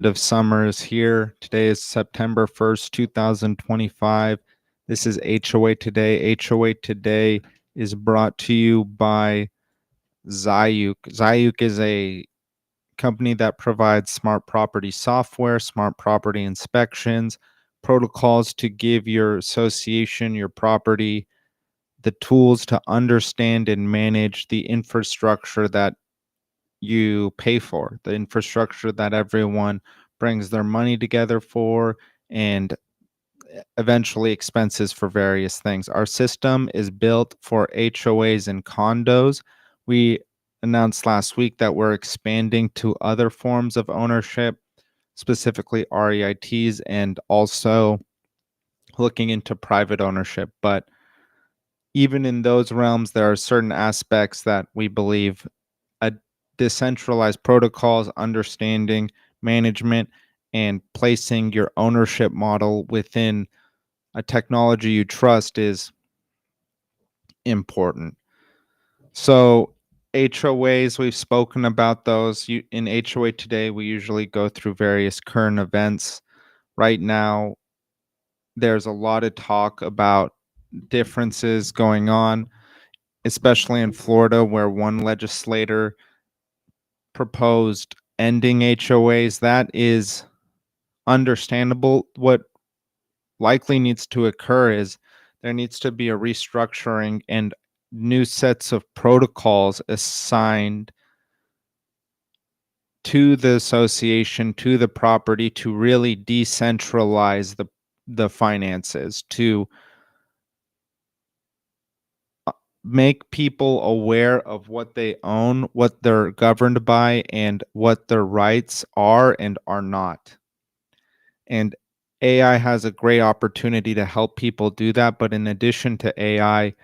of summer is here. Today is September 1st, 2025. This is HOA Today. HOA Today is brought to you by Zayuk. Zayuk is a company that provides smart property software, smart property inspections, protocols to give your association, your property, the tools to understand and manage the infrastructure that you pay for, the infrastructure that everyone brings their money together for, and eventually expenses for various things. Our system is built for HOAs and condos. We announced last week that we're expanding to other forms of ownership, specifically REITs, and also looking into private ownership. But even in those realms, there are certain aspects that we believe a decentralized protocols, understanding management, and placing your ownership model within a technology you trust is important. So HOAs, we've spoken about those. In HOA Today, we usually go through various current events. Right now, there's a lot of talk about differences going on, especially in Florida, where one legislator proposed ending HOAs. That is understandable. What likely needs to occur is there needs to be a restructuring and new sets of protocols assigned to the association, to the property, to really decentralize the finances, to make people aware of what they own, what they're governed by, and what their rights are and are not. And AI has a great opportunity to help people do that. But in addition to AI,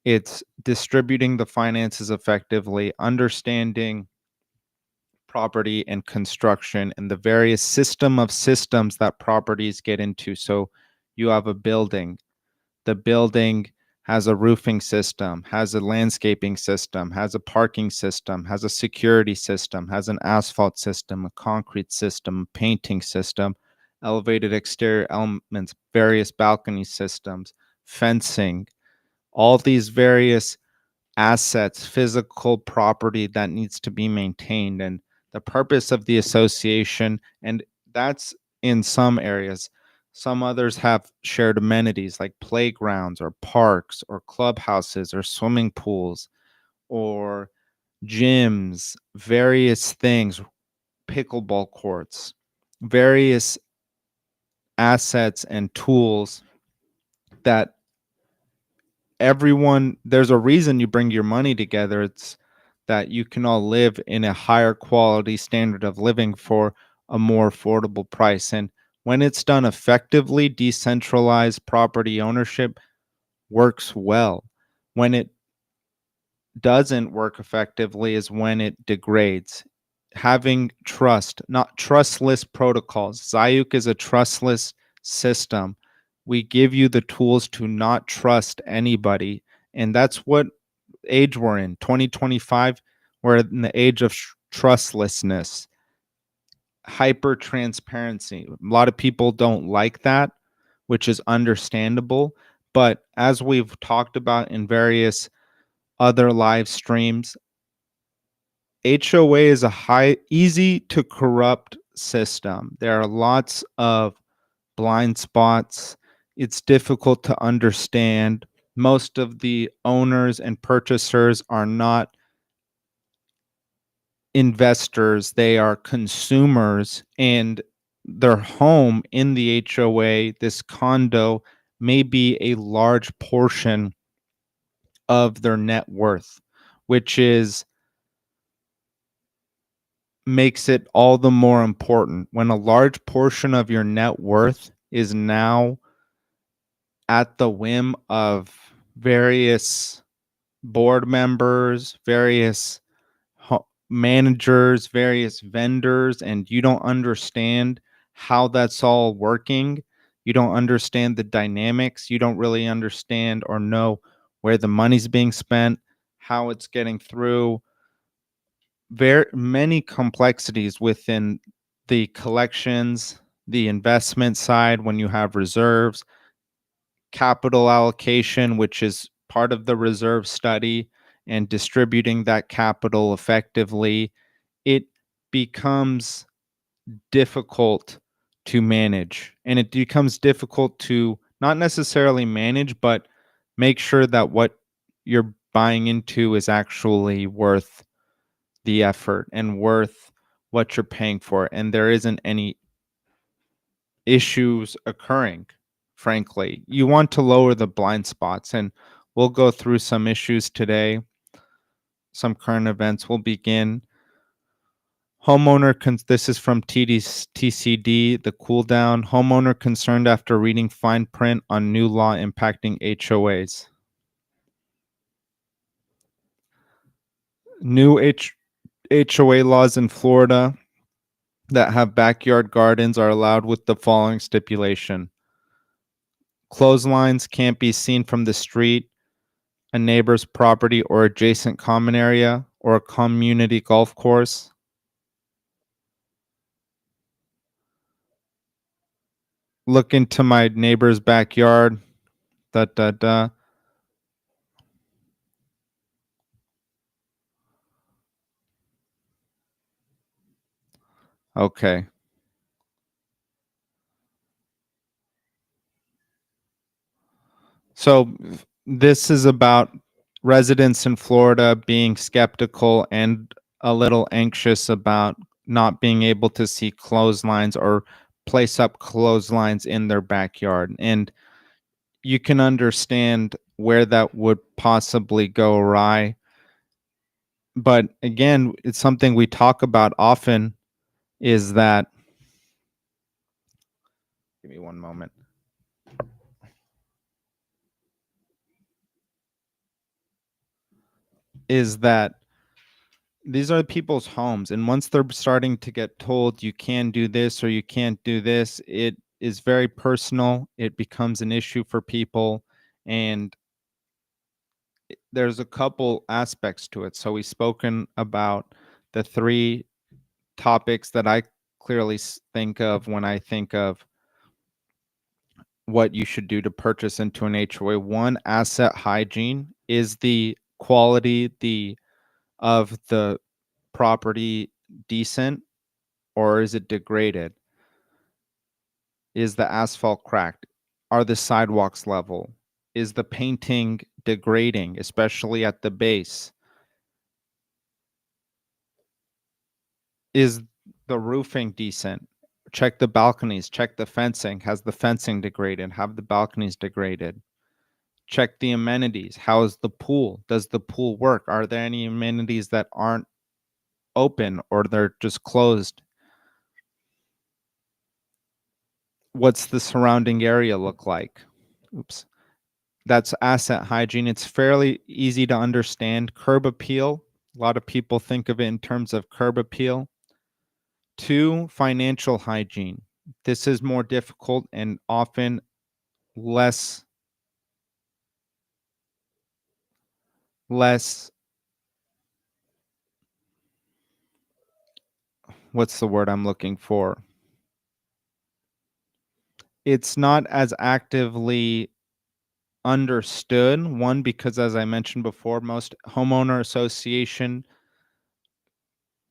it's distributing the finances effectively, understanding property and construction and the various system of systems that properties get into. So you have a building. The building has a roofing system, has a landscaping system, has a parking system, has a security system, has an asphalt system, a concrete system, a painting system, elevated exterior elements, various balcony systems, fencing, all these various assets, physical property that needs to be maintained. And the purpose of the association, and that's in some areas. Some others have shared amenities like playgrounds or parks or clubhouses or swimming pools or gyms, various things, pickleball courts, various assets and tools that everyone, there's a reason you bring your money together. It's that you can all live in a higher quality standard of living for a more affordable price. And when it's done effectively, decentralized property ownership works well. When it doesn't work effectively is when it degrades. Having trust, not trustless protocols. Zayuk is a trustless system. We give you the tools to not trust anybody. And that's what age we're in, 2025. We're in the age of trustlessness, hyper transparency. A lot of people don't like that, which is understandable. But as we've talked about in various other live streams, HOA is a easy to corrupt system. There are lots of blind spots. It's difficult to understand. Most of the owners and purchasers are not investors, they are consumers, and their home in the HOA, this condo, may be a large portion of their net worth, which is makes it all the more important when a large portion of your net worth is now at the whim of various board members, various managers, various vendors, and you don't understand how that's all working. You don't understand the dynamics. You don't really understand or know where the money's being spent, how it's getting through. Very many complexities within the collections, the investment side when you have reserves, capital allocation, which is part of the reserve study, and distributing that capital effectively, it becomes difficult to manage. And it becomes difficult to not necessarily manage, but make sure that what you're buying into is actually worth the effort and worth what you're paying for. And there isn't any issues occurring, frankly. You want to lower the blind spots, and we'll go through some issues today, some current events. We'll begin. This is from TCD, the cool down. Homeowner concerned after reading fine print on new law impacting HOAs. New HOA laws in Florida that have backyard gardens are allowed with the following stipulation. Clotheslines can't be seen from the street, a neighbor's property or adjacent common area, or a community golf course. Look into my neighbor's backyard. Da da da. Okay. So this is about residents in Florida being skeptical and a little anxious about not being able to see clotheslines or place up clotheslines in their backyard. And you can understand where that would possibly go awry. But again, it's something we talk about often is that, give me one moment, is that these are people's homes. And once they're starting to get told you can do this or you can't do this, it is very personal. It becomes an issue for people. And there's a couple aspects to it. So we've spoken about the three topics that I clearly think of when I think of what you should do to purchase into an HOA. One, asset hygiene. Is the quality of the property decent or is it degraded? Is the asphalt cracked? Are the sidewalks level? Is the painting degrading, especially at the base? Is the roofing decent? Check the balconies, check the fencing. Has the fencing degraded? Have the balconies degraded? Check the amenities. How is the pool? Does the pool work? Are there any amenities that aren't open or they're just closed? What's the surrounding area look like? Oops. That's asset hygiene. It's fairly easy to understand. Curb appeal. A lot of people think of it in terms of curb appeal. Two, financial hygiene. This is more difficult and often less what's the word I'm looking for? It's not as actively understood. One, because as I mentioned before, most homeowner association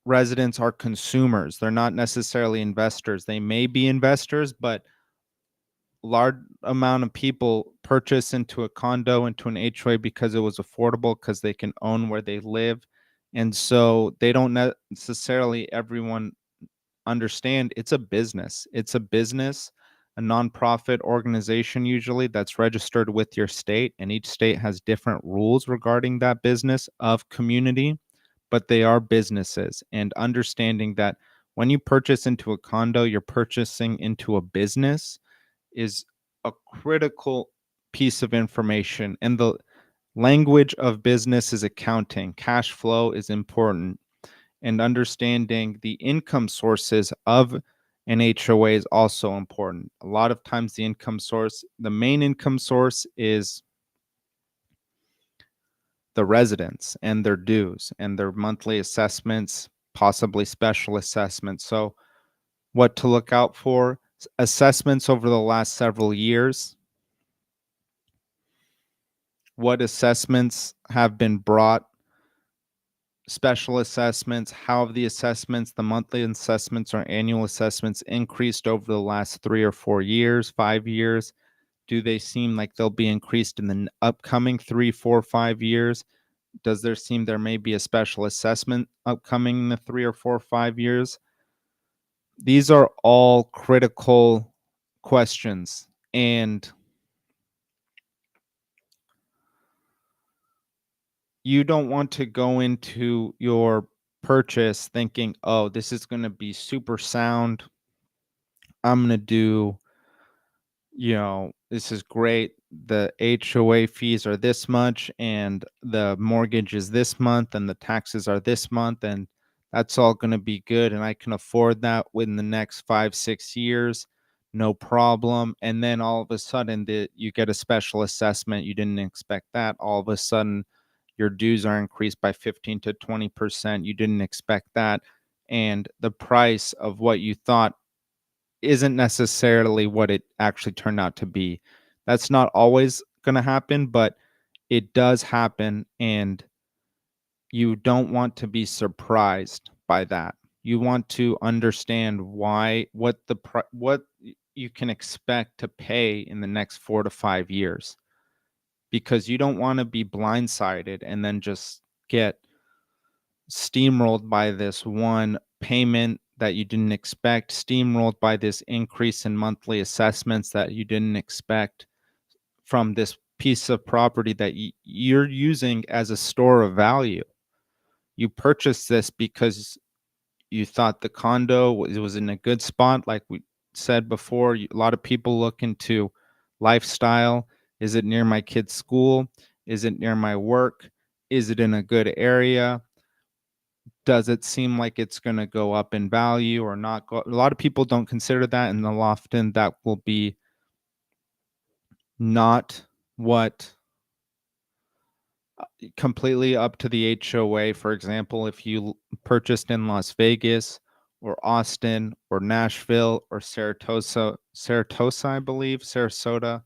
residents are consumers. They're not necessarily investors. They may be investors, but large amount of people purchase into a condo, into an HOA because it was affordable, because they can own where they live. And so they don't necessarily everyone understand it's a business. It's a business, a nonprofit organization usually that's registered with your state, and each state has different rules regarding that business of community, but they are businesses. And understanding that when you purchase into a condo, you're purchasing into a business is a critical piece of information. And the language of business is accounting. Cash flow is important. And understanding the income sources of an HOA is also important. A lot of times the main income source is the residents and their dues and their monthly assessments, possibly special assessments. So what to look out for, assessments over the last several years, what assessments have been brought, special assessments, how have the assessments, the monthly assessments or annual assessments increased over the last 3 or 4 years, 5 years? Do they seem like they'll be increased in the upcoming 3, 4, 5 years? Does there seem there may be a special assessment upcoming in the 3 or 4, 5 years? These are all critical questions, and you don't want to go into your purchase thinking, "Oh, this is gonna be super sound. I'm gonna do, this is great. The HOA fees are this much, and the mortgage is this month, and the taxes are this month, and that's all going to be good. And I can afford that within the next 5, 6 years, no problem." And then all of a sudden, you get a special assessment. You didn't expect that. All of a sudden, your dues are increased by 15 to 20%. You didn't expect that. And the price of what you thought isn't necessarily what it actually turned out to be. That's not always going to happen, but it does happen, and you don't want to be surprised by that. You want to understand what you can expect to pay in the next 4 to 5 years, because you don't want to be blindsided and then just get steamrolled by this one payment that you didn't expect, steamrolled by this increase in monthly assessments that you didn't expect from this piece of property that you're using as a store of value. You purchased this because you thought the condo was in a good spot. Like we said before, a lot of people look into lifestyle. Is it near my kid's school? Is it near my work? Is it in a good area? Does it seem like it's going to go up in value or not go? A lot of people don't consider that, and often that will be not what completely up to the HOA. For example, if you purchased in Las Vegas or Austin or Nashville or Saratoga, I believe, Sarasota.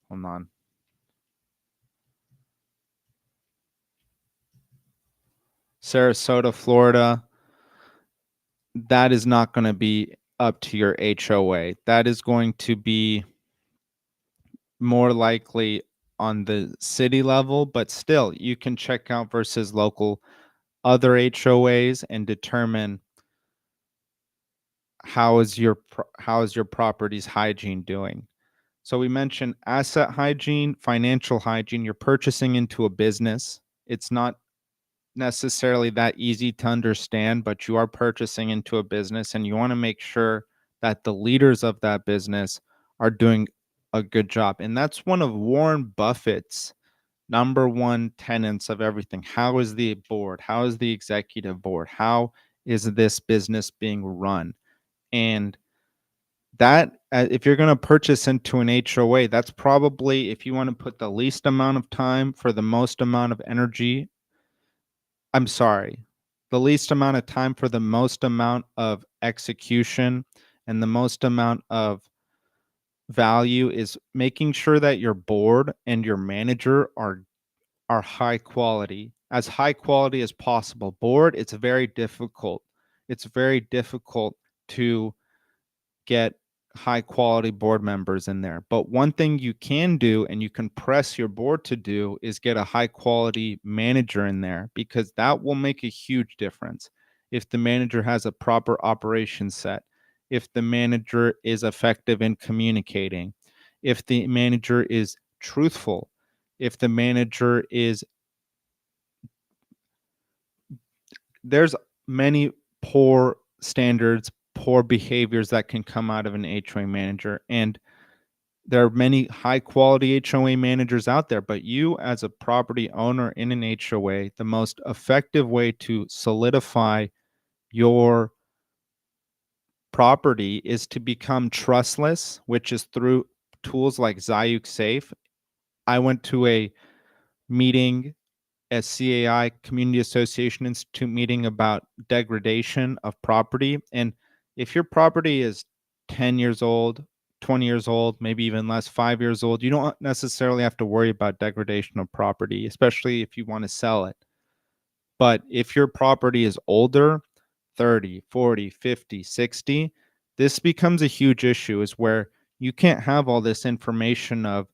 Hold on. Sarasota, Florida, that is not going to be up to your HOA. That is going to be more likely on the city level, but still you can check out versus local other HOAs and determine how is your property's hygiene doing. So we mentioned asset hygiene, financial hygiene. You're purchasing into a business. It's not necessarily that easy to understand, but you are purchasing into a business, and you want to make sure that the leaders of that business are doing a good job. And that's one of Warren Buffett's number one tenets of everything. How is the board? How is the executive board? How is this business being run? And that, if you're going to purchase into an HOA, that's probably, if you want to put the least amount of time for the most amount of energy, I'm sorry, the least amount of time for the most amount of execution and the most amount of value, is making sure that your board and your manager are high quality, as high quality as possible. Board, it's very difficult. It's very difficult to get high quality board members in there. But one thing you can do, and you can press your board to do, is get a high quality manager in there, because that will make a huge difference. If the manager has a proper operation set, if the manager is effective in communicating, if the manager is truthful, if the manager is, there's many poor standards, poor behaviors that can come out of an HOA manager. And there are many high quality HOA managers out there, but you, as a property owner in an HOA, the most effective way to solidify your property is to become trustless, which is through tools like Zayuk Safe. I went to a meeting, a CAI, Community Association Institute meeting, about degradation of property. And If your property is 10 years old, 20 years old, maybe even less, 5 years old, you don't necessarily have to worry about degradation of property, especially if you want to sell it. But if your property is older, 30, 40, 50, 60, this becomes a huge issue, is where you can't have all this information of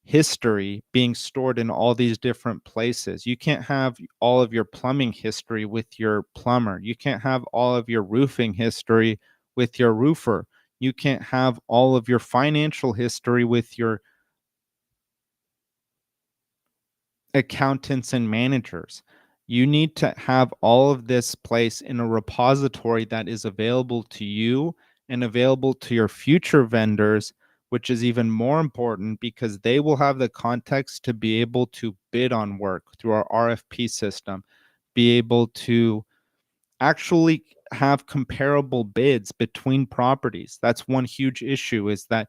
history being stored in all these different places. You can't have all of your plumbing history with your plumber. You can't have all of your roofing history with your roofer. You can't have all of your financial history with your accountants and managers. You need to have all of this place in a repository that is available to you and available to your future vendors, which is even more important because they will have the context to be able to bid on work through our RFP system, be able to actually have comparable bids between properties. That's one huge issue, is that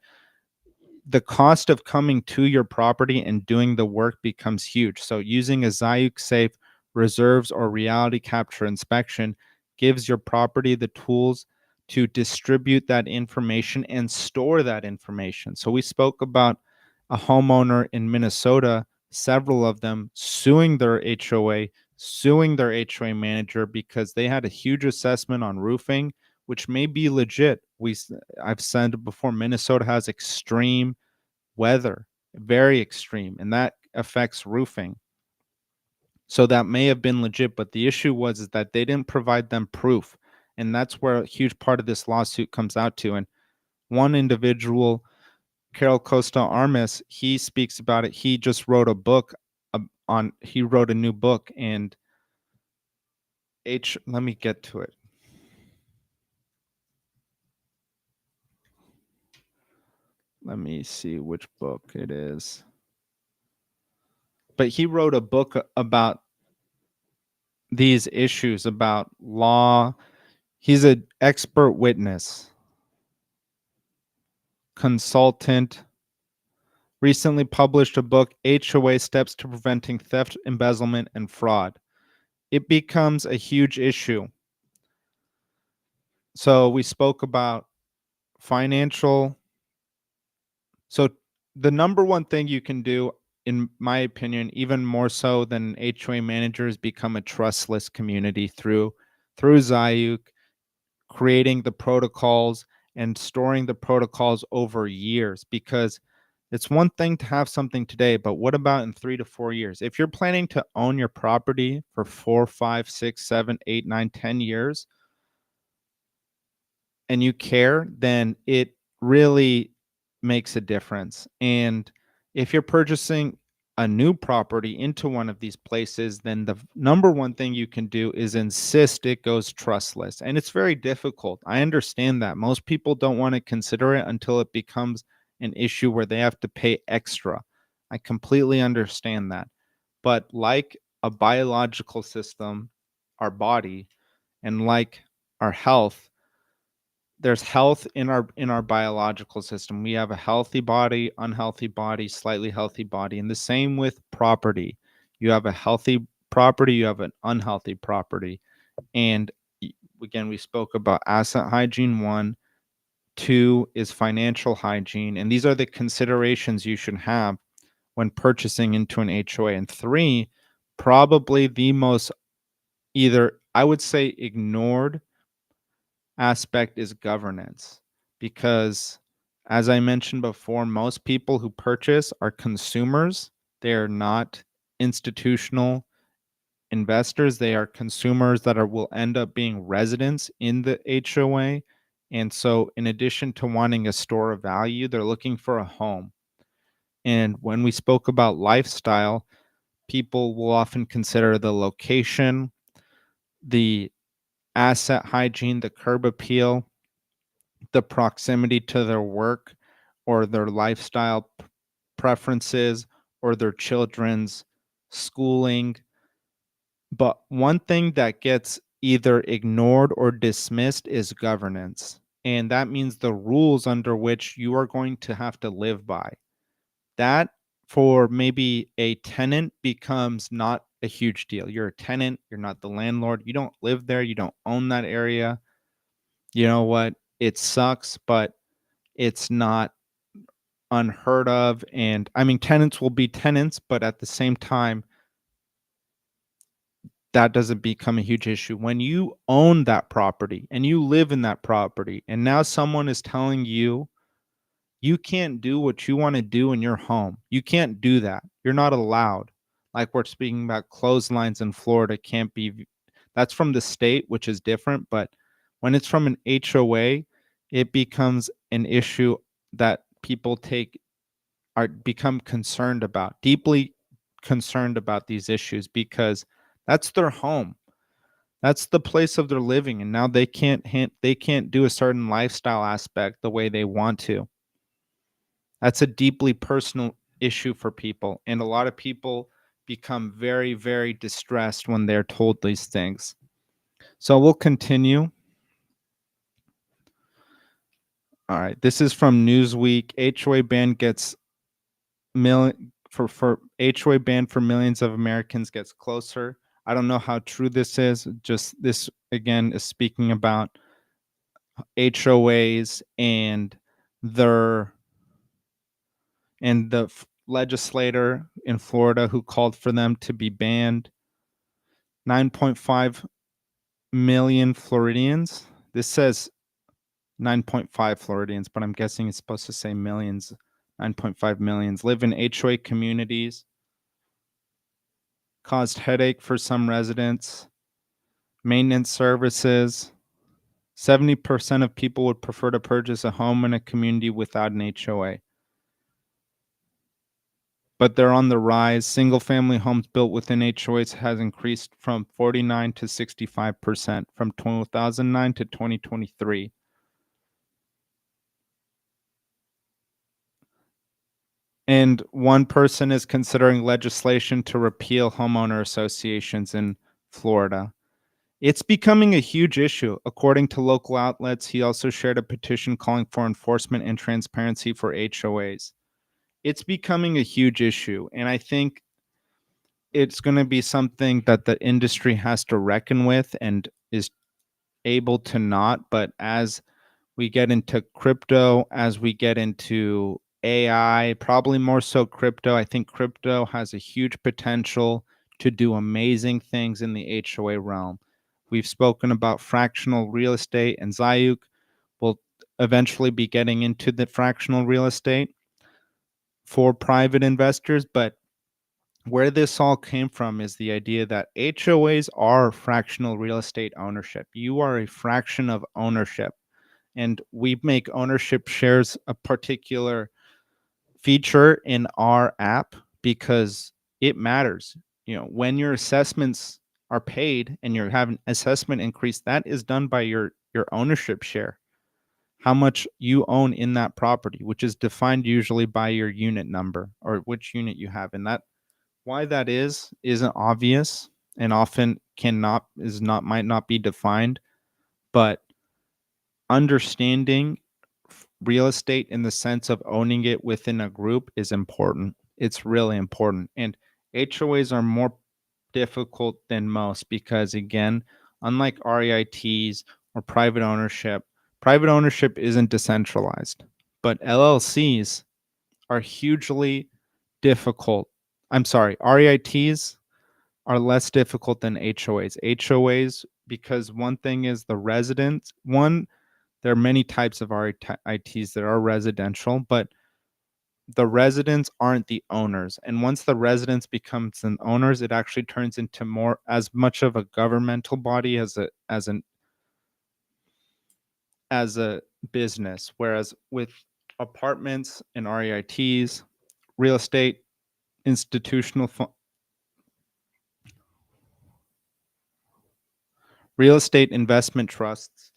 the cost of coming to your property and doing the work becomes huge. So using a Zayuk safe reserves or reality capture inspection gives your property the tools to distribute that information and store that information. So we spoke about a homeowner in Minnesota, several of them suing their HOA, suing their HOA manager because they had a huge assessment on roofing, which may be legit. I've said before, Minnesota has extreme weather, very extreme, and that affects roofing. So that may have been legit, but the issue was is that they didn't provide them proof. And that's where a huge part of this lawsuit comes out to. And one individual, Carol Costa Armas, he speaks about it. He just wrote a book he wrote a new book, and let me get to it. Let me see which book it is. But he wrote a book about these issues, about law. He's an expert witness, consultant, recently published a book, HOA Steps to Preventing Theft, Embezzlement, and Fraud. It becomes a huge issue. So we spoke about financial. So the number one thing you can do, in my opinion, even more so than HOA managers, become a trustless community through Zayuk, creating the protocols and storing the protocols over years, because it's one thing to have something today, but what about in 3 to 4 years? If you're planning to own your property for 4, 5, 6, 7, 8, 9, 10 years and you care, then it really makes a difference. And if you're purchasing a new property into one of these places, then the number one thing you can do is insist it goes trustless. And it's very difficult. I understand that. Most people don't want to consider it until it becomes an issue where they have to pay extra. I completely understand that. But like a biological system, our body, and like our health, there's health in our biological system. We have a healthy body, unhealthy body, slightly healthy body, and the same with property. You have a healthy property, you have an unhealthy property. And again, we spoke about asset hygiene. 1, 2 is financial hygiene, and these are the considerations you should have when purchasing into an HOA. And 3, probably the most, either I would say, ignored aspect is governance, because as I mentioned before, most people who purchase are consumers. They are not institutional investors. They are consumers that will end up being residents in the HOA. And so in addition to wanting a store of value, they're looking for a home. And when we spoke about lifestyle, people will often consider the location, the asset hygiene, the curb appeal, the proximity to their work or their lifestyle preferences or their children's schooling. But one thing that gets either ignored or dismissed is governance. And that means the rules under which you are going to have to live by. That, for maybe a tenant, becomes not a huge deal. You're a tenant, you're not the landlord, you don't live there, you don't own that area. You know what? It sucks, but it's not unheard of. And I mean, tenants will be tenants, but at the same time, that doesn't become a huge issue. When you own that property and you live in that property, and now someone is telling you you can't do what you want to do in your home. You can't do that. You're not allowed. Like we're speaking about clotheslines in Florida can't be, that's from the state, which is different. But when it's from an HOA, it becomes an issue that people are become concerned about, deeply concerned about these issues because that's their home. That's the place of their living. And now they can't do a certain lifestyle aspect the way they want to. That's a deeply personal issue for people, and a lot of people become very, very distressed when they're told these things. So we'll continue. All right, this is from Newsweek. HOA ban gets for HOA ban for millions of Americans gets closer. I don't know how true this is. Just this again is speaking about HOAs and their and the legislator in Florida who called for them to be banned. 9.5 million Floridians. This says 9.5 Floridians, but I'm guessing it's supposed to say millions. 9.5 millions live in HOA communities. Caused headache for some residents. Maintenance services. 70% of people would prefer to purchase a home in a community without an HOA. But they're on the rise. Single-family homes built within HOAs has increased from 49 to 65% from 2009 to 2023. And one person is considering legislation to repeal homeowner associations in Florida. It's becoming a huge issue. According to local outlets, he also shared a petition calling for enforcement and transparency for HOAs. It's becoming a huge issue, and I think it's going to be something that the industry has to reckon with and is able to not. But as we get into crypto, as we get into AI, probably more so crypto, I think crypto has a huge potential to do amazing things in the HOA realm. We've spoken about fractional real estate, and Zayuk will eventually be getting into the fractional real estate for private investors. But where this all came from is the idea that HOAs are fractional real estate ownership. You are a fraction of ownership, and we make ownership shares a particular feature in our app because it matters. You know, when your assessments are paid and you're having assessment increase, that is done by your ownership share, how much you own in that property, which is defined usually by your unit number or which unit you have. And that why that isn't obvious and often cannot is not might not be defined, but understanding real estate in the sense of owning it within a group is important. It's really important. And HOAs are more difficult than most because, again, unlike REITs or private ownership isn't decentralized. But LLCs are hugely difficult. I'm sorry, REITs are less difficult than HOAs. HOAs, because one thing is the residents, there are many types of REITs that are residential, but the residents aren't the owners. And once the residents becomes an owners, it actually turns into more as much of a governmental body as a business. Whereas with apartments and REITs, real estate institutional real estate investment trusts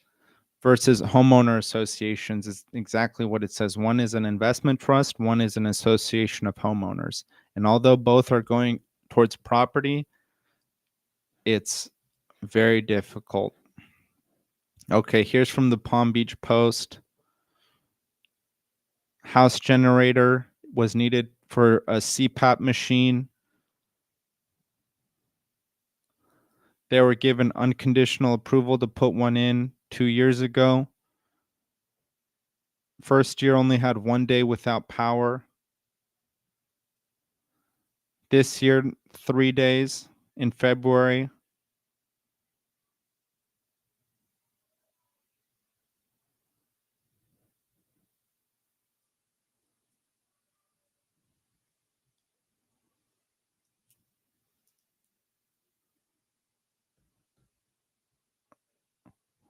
versus homeowner associations is exactly what it says. One is an investment trust, one is an association of homeowners. And although both are going towards property, it's very difficult. Okay, here's from the Palm Beach Post. House generator was needed for a CPAP machine. They were given unconditional approval to put one in. 2 years ago. First year only had 1 day without power. This year, 3 days in February.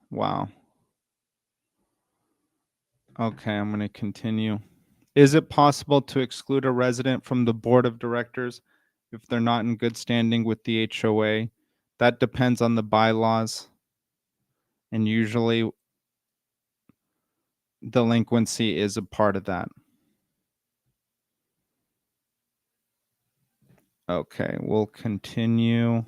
Wow. Okay, I'm going to continue. Is it possible to exclude a resident from the board of directors if they're not in good standing with the HOA? That depends on the bylaws, and usually delinquency is a part of that. Okay, we'll continue.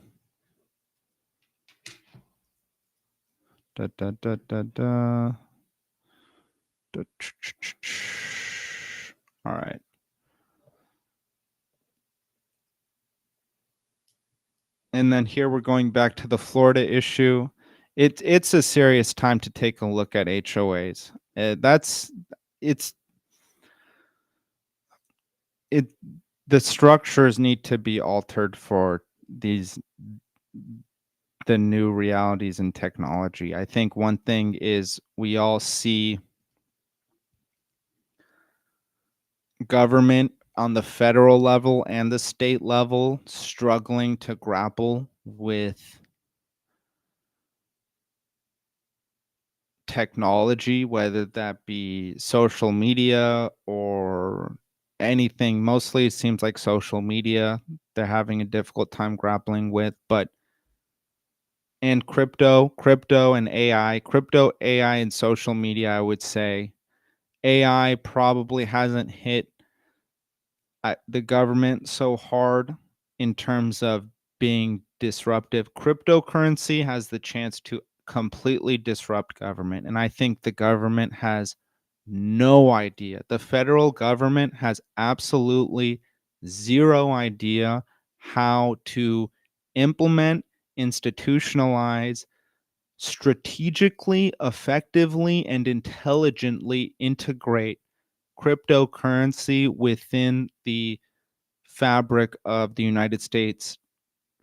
Da, da, da, da, da. All right. And then here we're going back to the Florida issue. It's a serious time to take a look at HOAs. It's it the structures need to be altered for the new realities in technology. I think one thing is we all see government on the federal level and the state level struggling to grapple with technology, whether that be social media or anything. Mostly it seems like social media they're having a difficult time grappling with, but and crypto and AI, crypto, AI and social media, I would say AI probably hasn't hit the government so hard in terms of being disruptive. Cryptocurrency has the chance to completely disrupt government. And I think the government has no idea. The federal government has absolutely zero idea how to implement, institutionalize, strategically, effectively, and intelligently integrate cryptocurrency within the fabric of the United States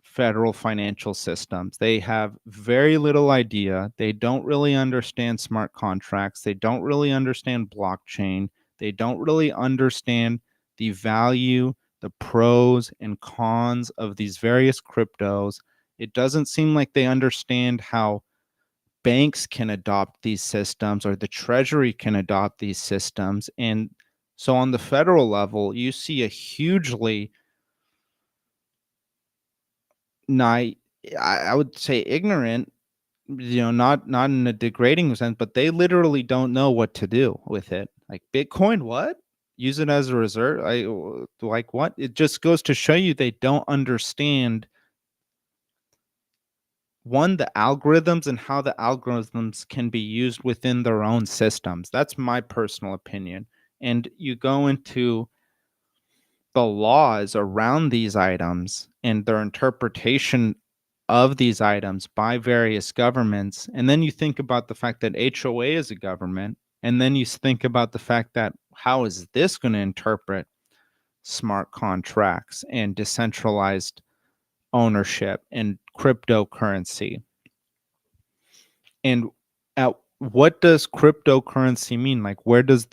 federal financial systems. They have very little idea. They don't really understand smart contracts. They don't really understand blockchain. They don't really understand the value, the pros and cons of these various cryptos. It doesn't seem like they understand how banks can adopt these systems or the treasury can adopt these systems. And so on the federal level, you see a hugely naive, I would say ignorant, not in a degrading sense, but they literally don't know what to do with it. Like Bitcoin, what? Use it as a reserve? Like what? It just goes to show you they don't understand one, the algorithms and how the algorithms can be used within their own systems. That's my personal opinion. And you go into the laws around these items and their interpretation of these items by various governments. And then you think about the fact that HOA is a government. And then you think about the fact that how is this going to interpret smart contracts and decentralized ownership and cryptocurrency? And what does cryptocurrency mean? Like where does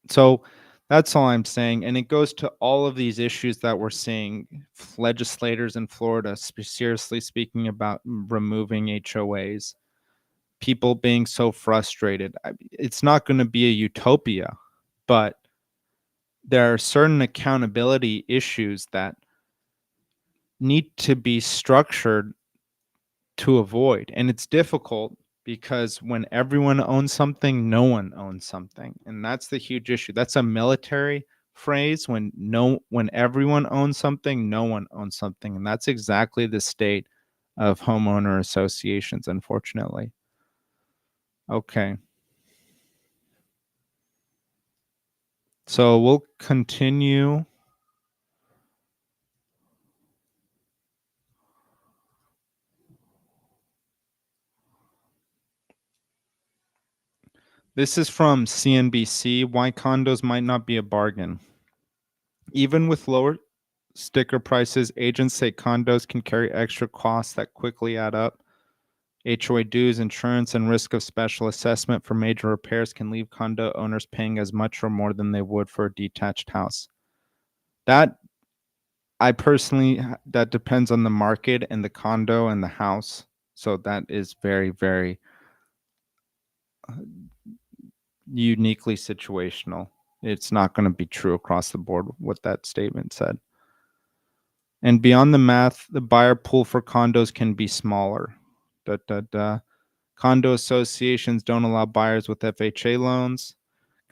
so that's all I'm saying. And it goes to all of these issues that we're seeing legislators in Florida seriously speaking about removing HOAs, people being so frustrated. It's not going to be a utopia, but there are certain accountability issues that need to be structured to avoid. And it's difficult because when everyone owns something, no one owns something. And that's the huge issue. That's a military phrase. When everyone owns something, no one owns something. And that's exactly the state of homeowner associations, unfortunately. Okay. So we'll continue. This is from CNBC. Why condos might not be a bargain. Even with lower sticker prices, agents say condos can carry extra costs that quickly add up. HOA dues, insurance, and risk of special assessment for major repairs can leave condo owners paying as much or more than they would for a detached house. That I personally, that depends on the market and the condo and the house. So that is very, very uniquely situational. It's not going to be true across the board what that statement said. And beyond the math, the buyer pool for condos can be smaller. Da, da, da. Condo associations don't allow buyers with FHA loans.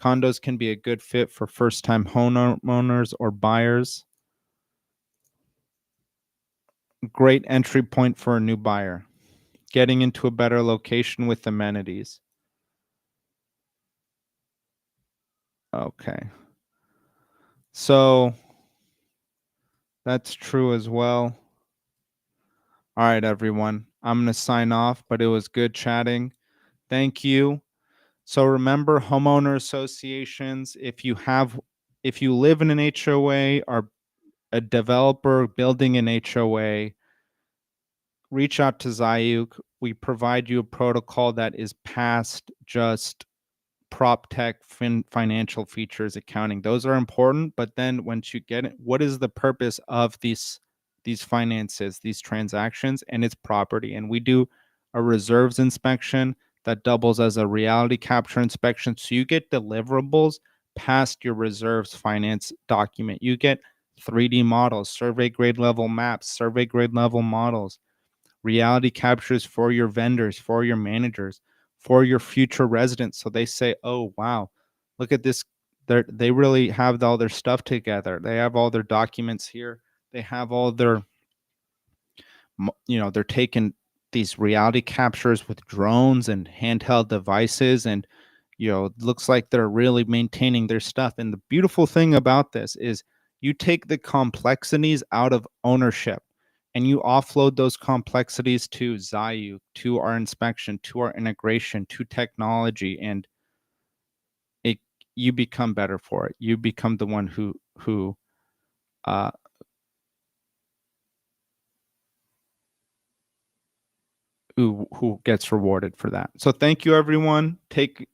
Condos can be a good fit for first-time homeowners or buyers. Great entry point for a new buyer. Getting into a better location with amenities. Okay. So that's true as well. All right, everyone. I'm going to sign off, but it was good chatting. Thank you. So remember, homeowner associations, if you live in an HOA or a developer building an HOA, reach out to Zayuk. We provide you a protocol that is past just prop tech, financial features, accounting. Those are important, but then once you get it, what is the purpose of these finances, these transactions? And it's property. And we do a reserves inspection that doubles as a reality capture inspection. So you get deliverables past your reserves finance document. You get 3D models, survey grade level maps, survey grade level models, reality captures for your vendors, for your managers, for your future residents. So they say, oh, wow, look at this. They really have all their stuff together. They have all their documents here. They have all their, they're taking these reality captures with drones and handheld devices. And, it looks like they're really maintaining their stuff. And the beautiful thing about this is you take the complexities out of ownership and you offload those complexities to Zayu, to our inspection, to our integration, to technology, and it you become better for it. You become the one uh, who gets rewarded for that. So thank you, everyone. Take